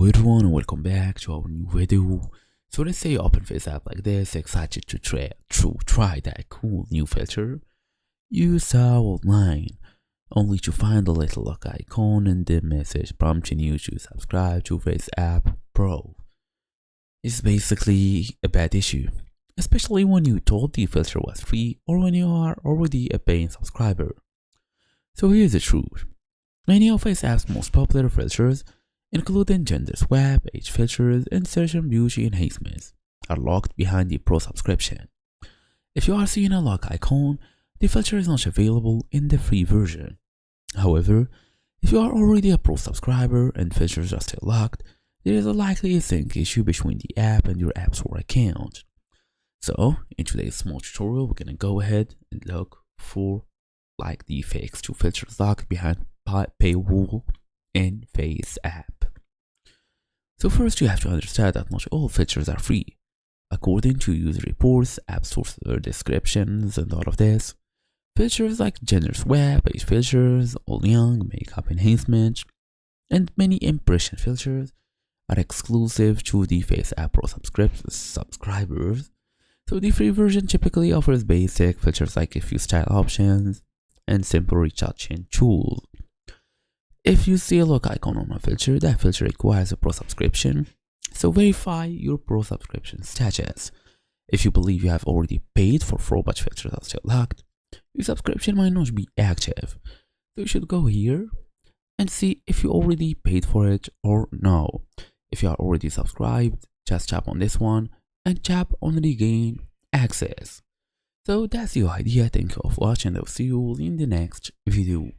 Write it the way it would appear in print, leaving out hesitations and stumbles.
Hello everyone and welcome back to our new video. So let's say you open FaceApp like this, excited to try that cool new feature you saw online, only to find a little lock icon and the message prompting you to subscribe to FaceApp Pro. It's basically a bad issue, especially when you told the feature was free or when you are already a paying subscriber. So here's the truth. Many of FaceApp's most popular features, including gender swap, age filters, and certain beauty enhancements, are locked behind the Pro subscription. If you are seeing a lock icon, the feature is not available in the free version. However, if you are already a Pro subscriber and features are still locked, there is a likely sync issue between the app and your App Store account. So, in today's small tutorial, we're gonna go ahead and look for the fix to features locked behind Paywall in FaceApp. So first you have to understand that not all features are free. According to user reports, app store descriptions, and all of this, features like gender swap, age filters, all young, makeup enhancement, and many impression filters are exclusive to the FaceApp Pro subscribers. So the free version typically offers basic features like a few style options and simple retouching tools. If you see a lock icon on a filter, that filter requires a Pro subscription, so verify your Pro subscription status. If you believe you have already paid for Pro but filters are still locked, your subscription might not be active. So you should go here and see if you already paid for it or no. If you are already subscribed, just tap on this one and tap on regain access. So that's your idea. Thank you for watching. I'll see you in the next video.